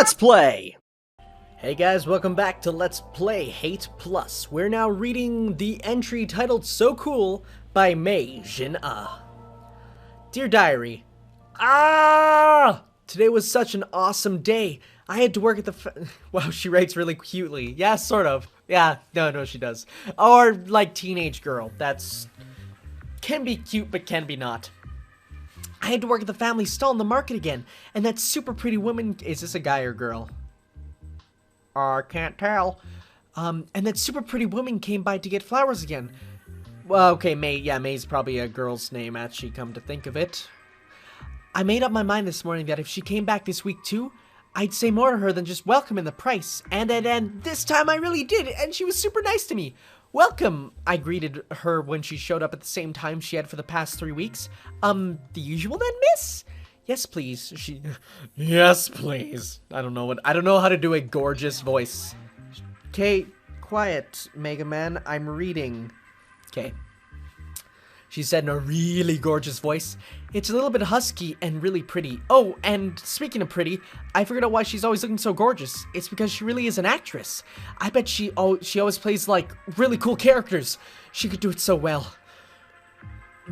Let's play! Hey guys, welcome back to Let's Play Hate Plus. We're now reading the entry titled So Cool by Mei Jin-ah. Dear Diary, today was such an awesome day. I had to work at the wow, she writes really cutely. Yeah, sort of. Yeah, no, she does. Or like teenage girl. That's can be cute, but can be not. I had to work at the family stall in the market again, and that super pretty woman, is this a guy or girl? Can't tell. And that super pretty woman came by to get flowers again. Well, okay, May, yeah, May's probably a girl's name, actually, come to think of it. I made up my mind this morning that if she came back this week too, I'd say more to her than just welcome in the price. And this time I really did, and she was super nice to me. Welcome, I greeted her when she showed up at the same time she had for the past 3 weeks. The usual then, miss? Yes, please. Yes, please. I don't know how to do a gorgeous voice. Okay, quiet, Mega Man. I'm reading. Okay. She said in a really gorgeous voice. It's a little bit husky and really pretty. Oh, and speaking of pretty, I figured out why she's always looking so gorgeous. It's because she really is an actress. I bet she always plays, like, really cool characters. She could do it so well.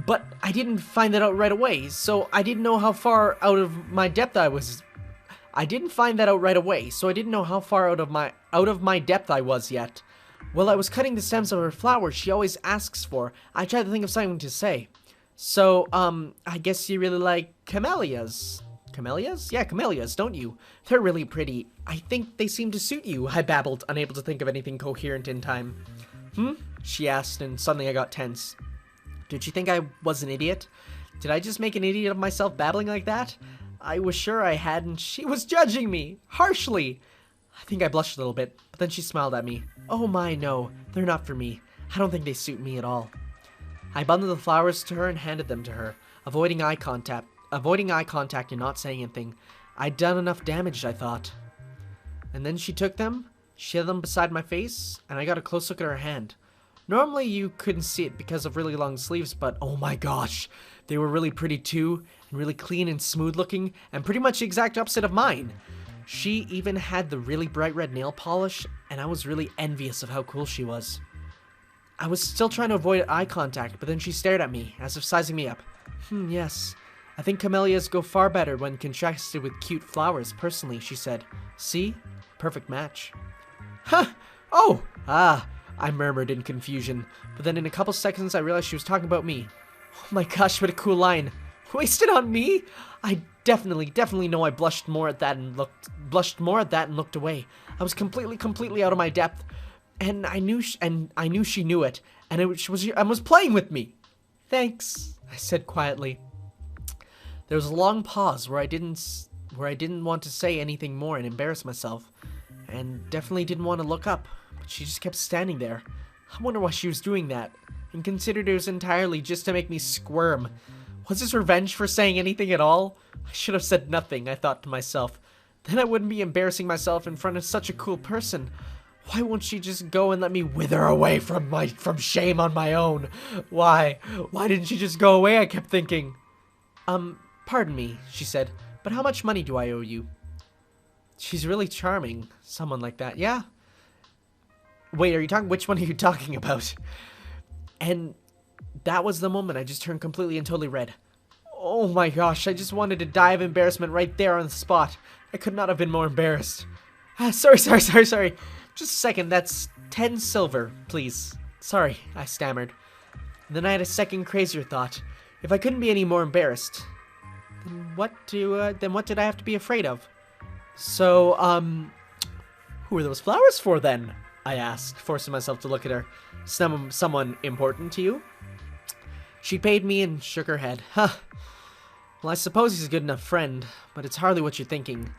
But I didn't find that out right away, so I didn't know how far out of my depth I was. I didn't find that out right away, so I didn't know how far out of my depth I was yet. While I was cutting the stems of her flowers she always asks for, I tried to think of something to say. So, I guess you really like camellias. Camellias? Yeah, camellias, don't you? They're really pretty. I think they seem to suit you, I babbled, unable to think of anything coherent in time. She asked, and suddenly I got tense. Did she think I was an idiot? Did I just make an idiot of myself babbling like that? I was sure I had, and she was judging me, harshly. I think I blushed a little bit, but then she smiled at me. Oh my, no, they're not for me. I don't think they suit me at all. I bundled the flowers to her and handed them to her, avoiding eye contact and not saying anything. I'd done enough damage, I thought. And then she took them, she had them beside my face, and I got a close look at her hand. Normally you couldn't see it because of really long sleeves, but oh my gosh, they were really pretty too, and really clean and smooth looking, and pretty much the exact opposite of mine. She even had the really bright red nail polish, and I was really envious of how cool she was. I was still trying to avoid eye contact, but then she stared at me, as if sizing me up. Yes. I think camellias go far better when contrasted with cute flowers, personally, she said. See? Perfect match. Huh! Oh! I murmured in confusion, but then in a couple seconds I realized she was talking about me. Oh my gosh, what a cool line. Wasted on me? I definitely know I blushed more at that and looked away. I was completely out of my depth, and I knew she knew it, and was playing with me. Thanks, I said quietly. There was a long pause where I didn't want to say anything more and embarrass myself, and definitely didn't want to look up, but she just kept standing there. I wonder why she was doing that, and considered it was entirely just to make me squirm. Was this revenge for saying anything at all? I should have said nothing, I thought to myself. Then I wouldn't be embarrassing myself in front of such a cool person. Why won't she just go and let me wither away from shame on my own? Why didn't she just go away, I kept thinking. Pardon me, she said, but how much money do I owe you? She's really charming, someone like that, yeah? Wait, which one are you talking about? And that was the moment I just turned completely and totally red. Oh my gosh, I just wanted to die of embarrassment right there on the spot. I could not have been more embarrassed. Sorry. Just a second, that's 10 silver, please. Sorry, I stammered. And then I had a second crazier thought. If I couldn't be any more embarrassed, then what did I have to be afraid of? So, who are those flowers for then? I asked, forcing myself to look at her. Someone important to you? She paid me and shook her head. Well, I suppose he's a good enough friend, but it's hardly what you're thinking.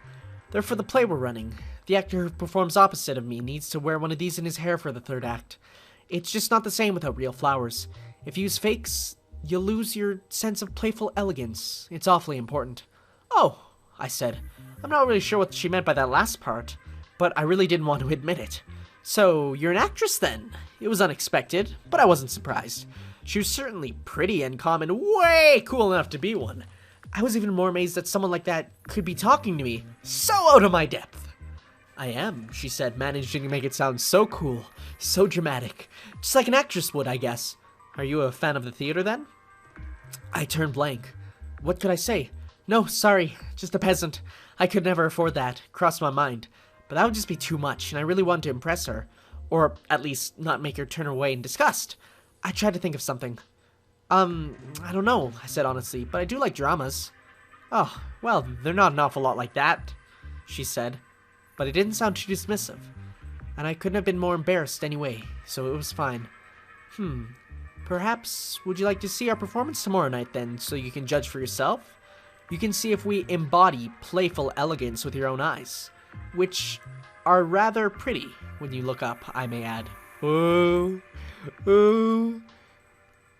They're for the play we're running. The actor who performs opposite of me needs to wear one of these in his hair for the third act. It's just not the same without real flowers. If you use fakes, you'll lose your sense of playful elegance. It's awfully important. Oh, I said. I'm not really sure what she meant by that last part, but I really didn't want to admit it. So, you're an actress then? It was unexpected, but I wasn't surprised. She was certainly pretty and calm and way cool enough to be one. I was even more amazed that someone like that could be talking to me, so out of my depth. I am, she said, managing to make it sound so cool, so dramatic. Just like an actress would, I guess. Are you a fan of the theater, then? I turned blank. What could I say? No, sorry, just a peasant. I could never afford that. Crossed my mind. But that would just be too much, and I really wanted to impress her. Or at least not make her turn away in disgust. I tried to think of something. I don't know, I said honestly, but I do like dramas. Oh, well, they're not an awful lot like that, she said. But it didn't sound too dismissive. And I couldn't have been more embarrassed anyway, so it was fine. Perhaps, would you like to see our performance tomorrow night then, so you can judge for yourself? You can see if we embody playful elegance with your own eyes. Which are rather pretty when you look up, I may add. Ooh.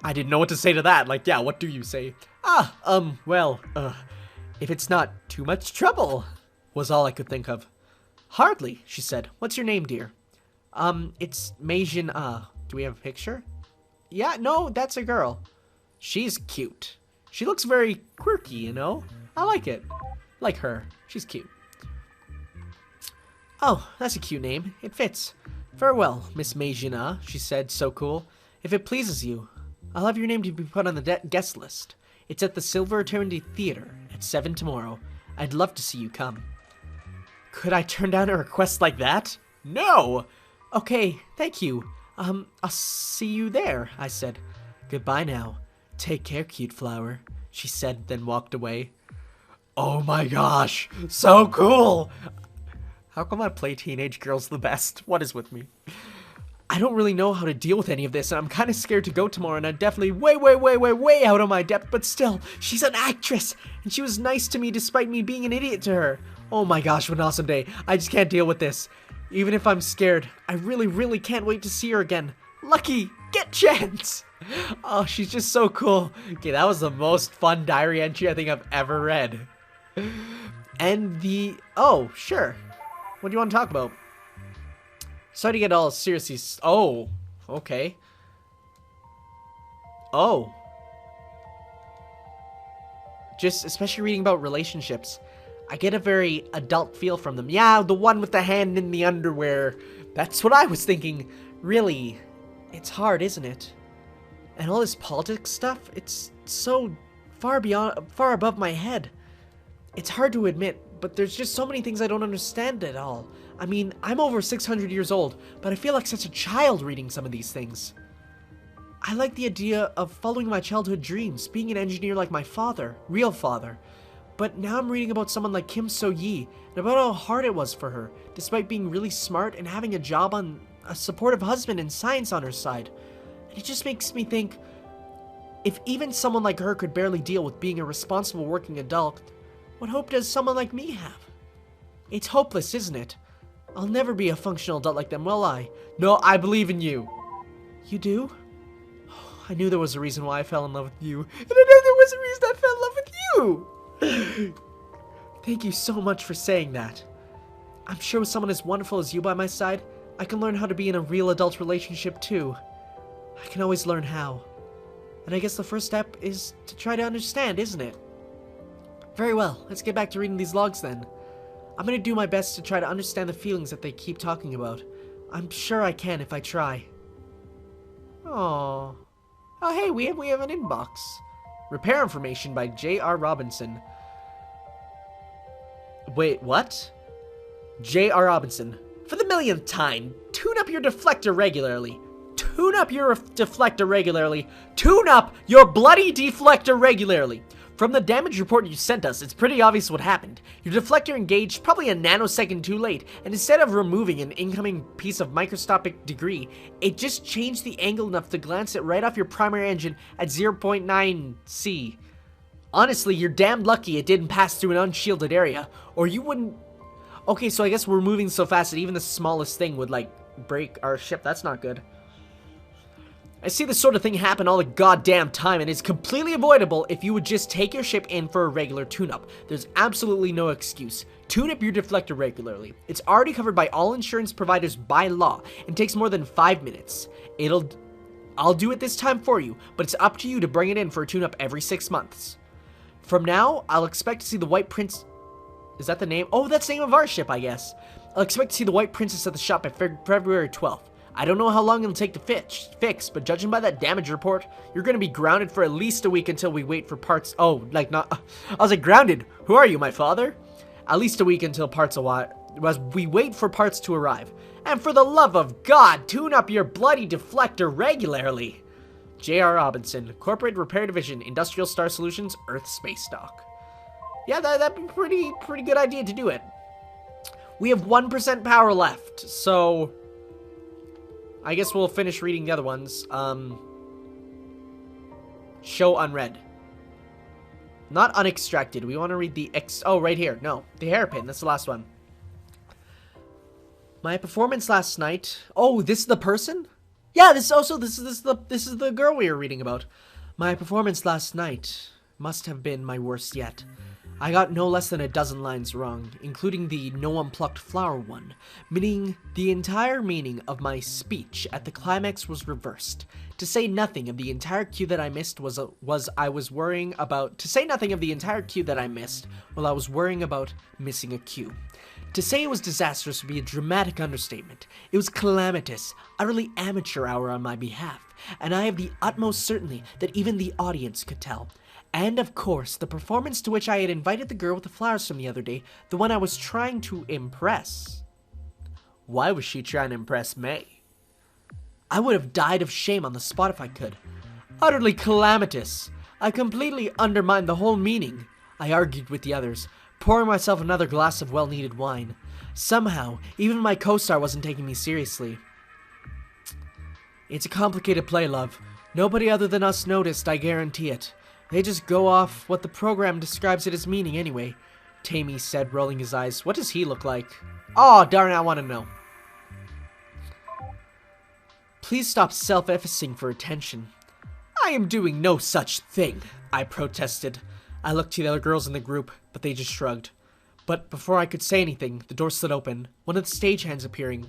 I didn't know what to say to that. Like, yeah, what do you say? If it's not too much trouble, was all I could think of. Hardly, she said. What's your name, dear? It's Meijin, do we have a picture? Yeah, no, that's a girl. She's cute. She looks very quirky, you know? I like it. Like her. She's cute. Oh, that's a cute name. It fits. Farewell, Miss Meijin, she said, so cool. If it pleases you, I'll have your name to be put on the guest list. It's at the Silver Eternity Theater at 7 tomorrow. I'd love to see you come. Could I turn down a request like that? No! Okay, thank you. I'll see you there, I said. Goodbye now. Take care, cute flower, she said, then walked away. Oh my gosh, so cool! How come I play teenage girls the best? What is with me? I don't really know how to deal with any of this, and I'm kind of scared to go tomorrow, and I'm definitely way out of my depth, but still, she's an actress, and she was nice to me despite me being an idiot to her. Oh my gosh, what an awesome day. I just can't deal with this. Even if I'm scared, I really can't wait to see her again. Lucky, get chance! Oh, she's just so cool. Okay, that was the most fun diary entry I think I've ever read. And oh, sure. What do you want to talk about? Sorry to get all seriously. Oh, okay. Oh. Just especially reading about relationships. I get a very adult feel from them. Yeah, the one with the hand in the underwear. That's what I was thinking. Really, it's hard, isn't it? And all this politics stuff, it's so far above my head. It's hard to admit, but there's just so many things I don't understand at all. I mean, I'm over 600 years old, but I feel like such a child reading some of these things. I like the idea of following my childhood dreams, being an engineer like my father, real father. But now I'm reading about someone like Kim So-yi, and about how hard it was for her, despite being really smart and having a job on a supportive husband and science on her side. And it just makes me think, if even someone like her could barely deal with being a responsible working adult, what hope does someone like me have? It's hopeless, isn't it? I'll never be a functional adult like them, will I? No, I believe in you. You do? Oh, I knew there was a reason why I fell in love with you. And I knew there was a reason I fell in love with you! Thank you so much for saying that. I'm sure with someone as wonderful as you by my side, I can learn how to be in a real adult relationship too. I can always learn how. And I guess the first step is to try to understand, isn't it? Very well, let's get back to reading these logs then. I'm gonna do my best to try to understand the feelings that they keep talking about. I'm sure I can if I try. Aww. Oh hey, we have an inbox. Repair information by J.R. Robinson. Wait, what? J.R. Robinson. For the millionth time, tune up your deflector regularly. Tune up your deflector regularly. Tune up your bloody deflector regularly. From the damage report you sent us, it's pretty obvious what happened. Your deflector engaged probably a nanosecond too late, and instead of removing an incoming piece of microscopic degree, it just changed the angle enough to glance it right off your primary engine at 0.9 C. Honestly, you're damn lucky it didn't pass through an unshielded area, or you wouldn't... Okay, so I guess we're moving so fast that even the smallest thing would, like, break our ship. That's not good. I see this sort of thing happen all the goddamn time, and it's completely avoidable if you would just take your ship in for a regular tune-up. There's absolutely no excuse. Tune up your deflector regularly. It's already covered by all insurance providers by law, and takes more than 5 minutes. I'll do it this time for you, but it's up to you to bring it in for a tune-up every 6 months. From now, I'll expect to see the white prince... Is that the name? Oh, that's the name of our ship, I guess. I'll expect to see the White Princess at the shop by February 12th. I don't know how long it'll take to fix, but judging by that damage report, you're gonna be grounded for at least a week until we wait for parts. Oh, like not. I was like, grounded? Who are you, my father? At least a week until parts as we wait for parts to arrive. And for the love of God, tune up your bloody deflector regularly. J.R. Robinson, Corporate Repair Division, Industrial Star Solutions, Earth Space Dock. Yeah, that'd be pretty good idea to do it. We have 1% power left, so I guess we'll finish reading the other ones. Show unread. Not unextracted. We want to read the oh, right here. No, the hairpin. That's the last one. My performance last night. Oh, this is the person? Yeah, this is the girl we were reading about. My performance last night must have been my worst yet. I got no less than a dozen lines wrong, including the no unplucked flower one, meaning the entire meaning of my speech at the climax was reversed. To say nothing of the entire cue that I missed I was worrying about. To say nothing of the entire cue that I missed while I was worrying about missing a cue. To say it was disastrous would be a dramatic understatement. It was calamitous, utterly amateur hour on my behalf, and I have the utmost certainty that even the audience could tell. And, of course, the performance to which I had invited the girl with the flowers from the other day, the one I was trying to impress. Why was she trying to impress May? I would have died of shame on the spot if I could. Utterly calamitous. I completely undermined the whole meaning. I argued with the others, pouring myself another glass of well-needed wine. Somehow, even my co-star wasn't taking me seriously. It's a complicated play, love. Nobody other than us noticed, I guarantee it. They just go off what the program describes it as meaning anyway, Tammy said, rolling his eyes. What does he look like? Oh, darn it, I want to know. Please stop self-effacing for attention. I am doing no such thing, I protested. I looked to the other girls in the group, but they just shrugged. But before I could say anything, the door slid open, one of the stagehands appearing.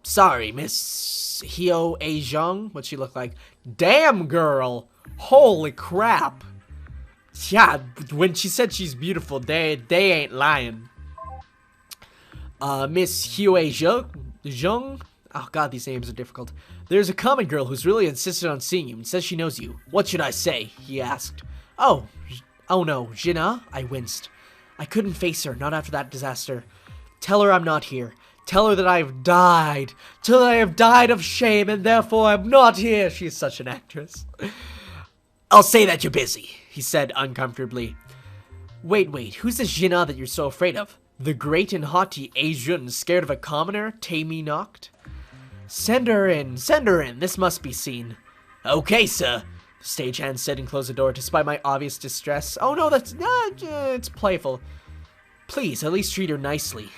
Sorry, Miss Hyo A-jung? What'd she look like? Damn, girl! Holy crap! Yeah, when she said she's beautiful, they ain't lying. Miss Hyo A-jung? Oh god, these names are difficult. There's a common girl who's really insisted on seeing you and says she knows you. What should I say? He asked. Oh no, Jina? I winced. I couldn't face her, not after that disaster. Tell her I'm not here. Tell her that I have died. Till I have died of shame and therefore I'm not here. She is such an actress. I'll say that you're busy, he said uncomfortably. Wait, who's this Jina that you're so afraid of? The great and haughty A-jun scared of a commoner? Tammy knocked. Send her in, this must be seen. Okay, sir, the stagehand said and closed the door despite my obvious distress. Oh no, it's playful. Please, at least treat her nicely.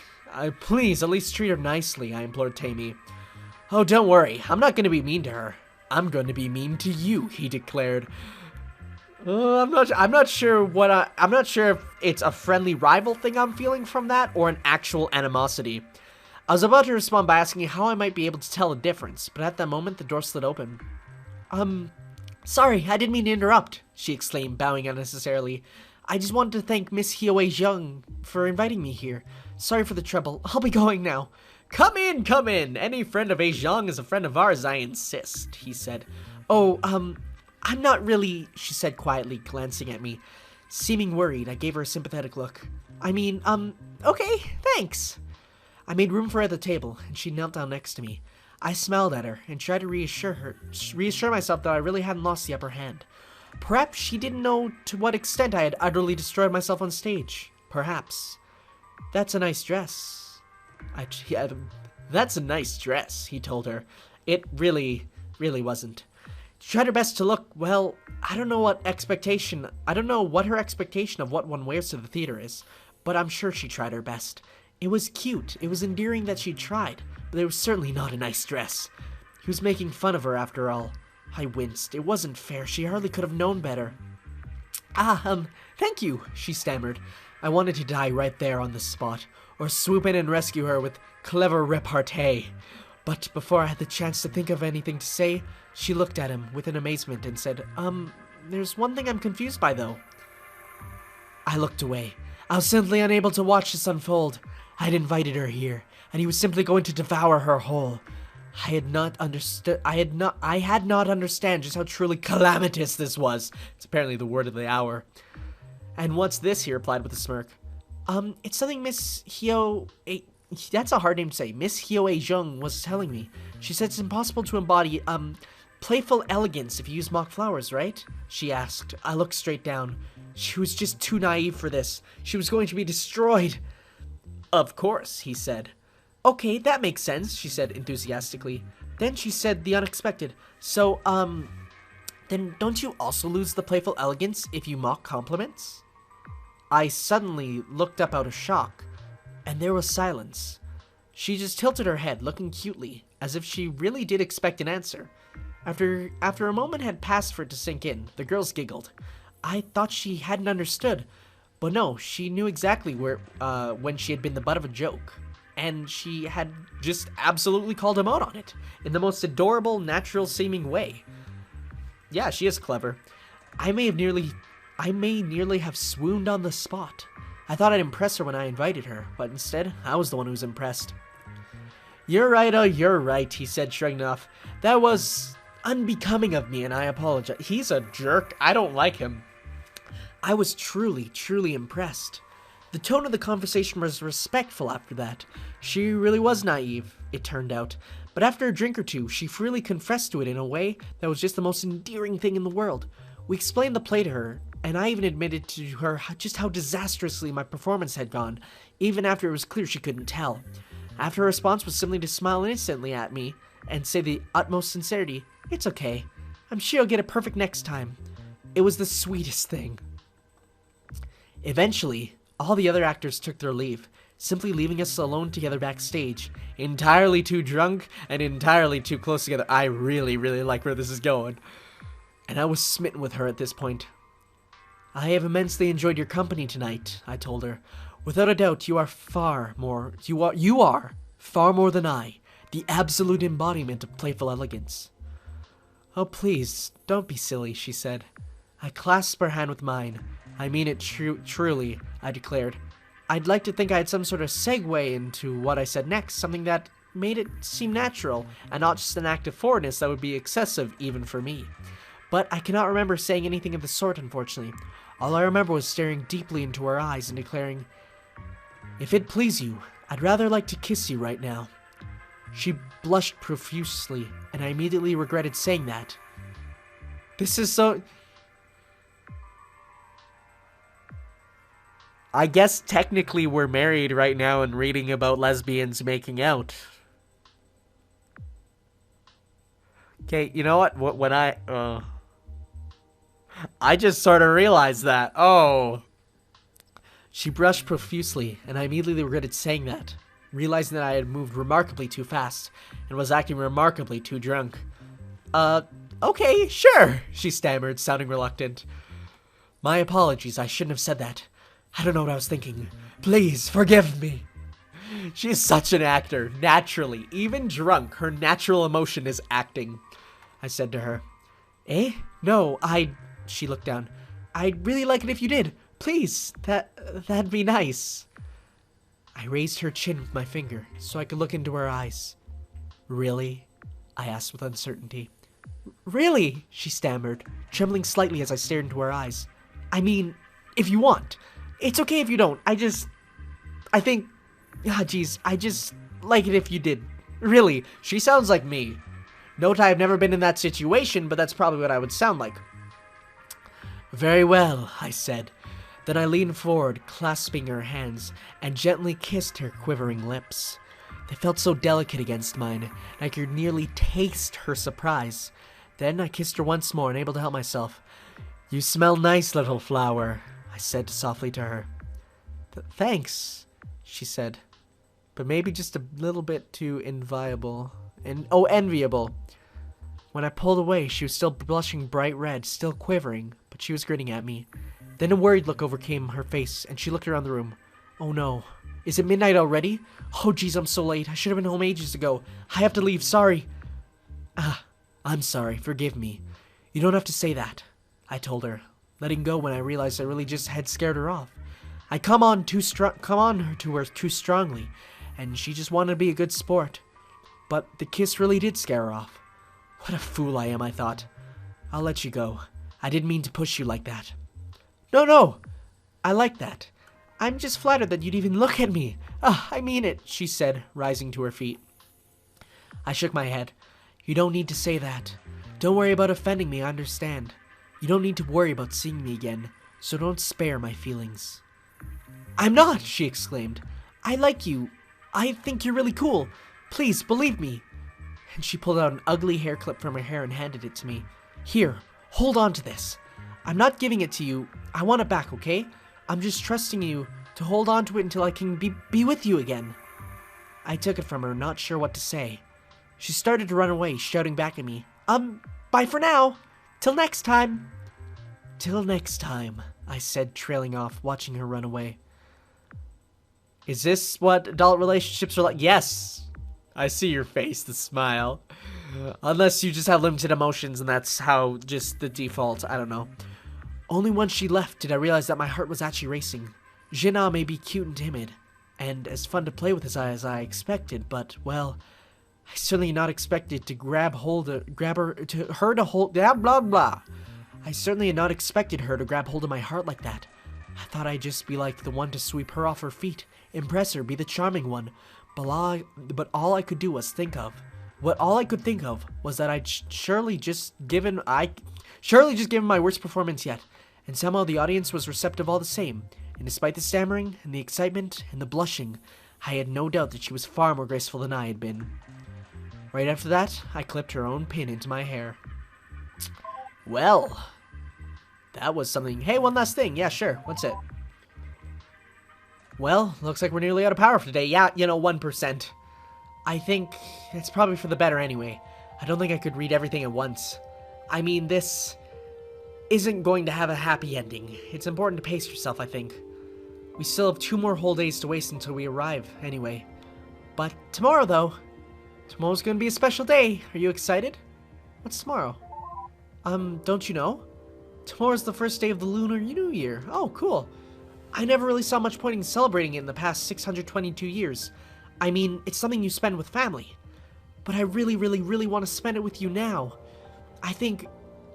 Please, at least treat her nicely, I implored Tammy. Oh, don't worry, I'm not going to be mean to her. I'm going to be mean to you, he declared. I'm not sure if it's a friendly rival thing I'm feeling from that or an actual animosity. I was about to respond by asking how I might be able to tell the difference, but at that moment the door slid open. Sorry, I didn't mean to interrupt, she exclaimed, bowing unnecessarily. I just wanted to thank Miss Hyo A-jung for inviting me here. Sorry for the trouble. I'll be going now. Come in. Any friend of A-jung is a friend of ours, I insist, he said. Oh, I'm not really, she said quietly, glancing at me. Seeming worried, I gave her a sympathetic look. I mean, okay, thanks. I made room for her at the table, and she knelt down next to me. I smiled at her and tried to reassure myself that I really hadn't lost the upper hand. Perhaps she didn't know to what extent I had utterly destroyed myself on stage. Perhaps. That's a nice dress. That's a nice dress, he told her. It really wasn't. She tried her best to look, well, I don't know what her expectation of what one wears to the theater is, but I'm sure she tried her best. It was cute, it was endearing that she tried, but it was certainly not a nice dress. He was making fun of her after all. I winced. It wasn't fair, she hardly could have known better. Thank you, she stammered. I wanted to die right there on the spot, or swoop in and rescue her with clever repartee. But before I had the chance to think of anything to say, she looked at him with an amazement and said, there's one thing I'm confused by, though. I looked away. I was simply unable to watch this unfold. I had invited her here, and he was simply going to devour her whole. I had not understand just how truly calamitous this was. It's apparently the word of the hour. And what's this? He replied with a smirk. It's something Miss that's a hard name to say. Miss Hyo Jung was telling me. She said it's impossible to embody, playful elegance if you use mock flowers, right? She asked. I looked straight down. She was just too naive for this. She was going to be destroyed. Of course, he said. Okay, that makes sense, she said enthusiastically. Then she said the unexpected. So, then don't you also lose the playful elegance if you mock compliments? I suddenly looked up out of shock, and there was silence. She just tilted her head, looking cutely, as if she really did expect an answer. After a moment had passed for it to sink in, the girls giggled. I thought she hadn't understood, but no, she knew exactly when she had been the butt of a joke. And she had just absolutely called him out on it, in the most adorable, natural-seeming way. Yeah, she is clever. I may nearly have swooned on the spot. I thought I'd impress her when I invited her, but instead, I was the one who was impressed. You're right, oh, you're right, he said, shrugging off. That was unbecoming of me, and I apologize. He's a jerk. I don't like him. I was truly, truly impressed. The tone of the conversation was respectful after that. She really was naive, it turned out. But after a drink or two, she freely confessed to it in a way that was just the most endearing thing in the world. We explained the play to her, and I even admitted to her just how disastrously my performance had gone, even after it was clear she couldn't tell. After her response was simply to smile innocently at me and say the utmost sincerity, "It's okay. I'm sure you'll get it perfect next time." It was the sweetest thing. Eventually, all the other actors took their leave, simply leaving us alone together backstage, entirely too drunk and entirely too close together. I really, really like where this is going. And I was smitten with her at this point. I have immensely enjoyed your company tonight, I told her. Without a doubt, you are far more than I, the absolute embodiment of playful elegance. Oh, please, don't be silly, she said. I clasped her hand with mine. I mean it truly, I declared. I'd like to think I had some sort of segue into what I said next, something that made it seem natural, and not just an act of forwardness that would be excessive even for me. But I cannot remember saying anything of the sort, unfortunately. All I remember was staring deeply into her eyes and declaring, "If it please you, I'd rather like to kiss you right now." She blushed profusely, and I immediately regretted saying that. This is so... I guess technically we're married right now and reading about lesbians making out. Okay, you know what? When I just sort of realized that. Oh. She blushed profusely, and I immediately regretted saying that, realizing that I had moved remarkably too fast and was acting remarkably too drunk. Okay, sure, she stammered, sounding reluctant. My apologies, I shouldn't have said that. I don't know what I was thinking. Please, forgive me. She's such an actor, naturally. Even drunk, her natural emotion is acting. I said to her. Eh? No, She looked down. I'd really like it if you did. Please, that'd be nice. I raised her chin with my finger so I could look into her eyes. Really? I asked with uncertainty. Really? She stammered, trembling slightly as I stared into her eyes. I mean, if you want. It's okay if you don't. I just like it if you did. Really, she sounds like me. Note I have never been in that situation, but that's probably what I would sound like. Very well, I said. Then I leaned forward, clasping her hands, and gently kissed her quivering lips. They felt so delicate against mine, and I could nearly taste her surprise. Then I kissed her once more, unable to help myself. You smell nice, little flower, I said softly to her. Thanks, she said, but maybe just a little bit too enviable. Enviable. When I pulled away, she was still blushing bright red, still quivering, but she was grinning at me. Then a worried look overcame her face, and she looked around the room. Oh no. Is it midnight already? Oh geez, I'm so late. I should have been home ages ago. I have to leave, sorry. I'm sorry, forgive me. You don't have to say that, I told her, letting go when I realized I really just had scared her off. I come on to her too strongly, and she just wanted to be a good sport. But the kiss really did scare her off. What a fool I am, I thought. I'll let you go. I didn't mean to push you like that. No, I like that. I'm just flattered that you'd even look at me. I mean it, she said, rising to her feet. I shook my head. You don't need to say that. Don't worry about offending me, I understand. You don't need to worry about seeing me again, so don't spare my feelings. I'm not, she exclaimed. I like you. I think you're really cool. Please, believe me. And she pulled out an ugly hair clip from her hair and handed it to me. Here, hold on to this. I'm not giving it to you. I want it back, okay? I'm just trusting you to hold on to it until I can be with you again. I took it from her, not sure what to say. She started to run away, shouting back at me. Bye for now. Till next time. Till next time, I said, trailing off, watching her run away. Is this what adult relationships are like? Yes. I see your face, the smile. Unless you just have limited emotions and that's how just the default, I don't know. Only once she left did I realize that my heart was actually racing. Jina may be cute and timid, and as fun to play with as I expected, but, well, I certainly not expected to I certainly had not expected her to grab hold of my heart like that. I thought I'd just be like the one to sweep her off her feet, impress her, be the charming one. But all I could think of was that I'd surely just given my worst performance yet, and somehow the audience was receptive all the same. And despite the stammering and the excitement and the blushing, I had no doubt that she was far more graceful than I had been. Right after that, I clipped her own pin into my hair. Well, that was something. Hey, one last thing. Yeah, sure. What's it? Well, looks like we're nearly out of power for today. Yeah, 1%. I think it's probably for the better anyway. I don't think I could read everything at once. I mean, this isn't going to have a happy ending. It's important to pace yourself, I think. We still have 2 more whole days to waste until we arrive, anyway. But tomorrow, though. Tomorrow's gonna be a special day. Are you excited? What's tomorrow? Don't you know? Tomorrow's the first day of the Lunar New Year. Oh, cool. I never really saw much point in celebrating it in the past 622 years. I mean, it's something you spend with family. But I really, really, really want to spend it with you now. I think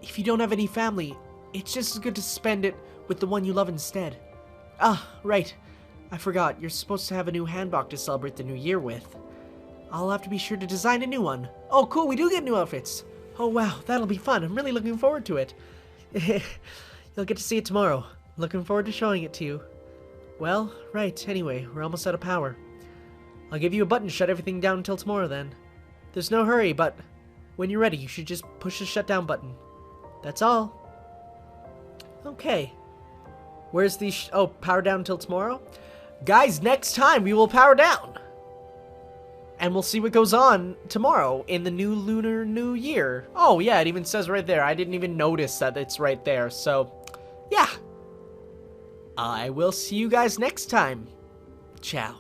if you don't have any family, it's just as good to spend it with the one you love instead. Ah, right. I forgot, you're supposed to have a new handbag to celebrate the new year with. I'll have to be sure to design a new one. Oh, cool, we do get new outfits. Oh, wow, that'll be fun. I'm really looking forward to it. You'll get to see it tomorrow. Looking forward to showing it to you. Well, right, anyway, we're almost out of power. I'll give you a button to shut everything down until tomorrow then. There's no hurry, but when you're ready, you should just push the shutdown button. That's all. Okay. Where's the power down until tomorrow? Guys, next time we will power down. And we'll see what goes on tomorrow in the new Lunar New Year. Oh, yeah, it even says right there. I didn't even notice that it's right there. So, yeah. I will see you guys next time. Ciao.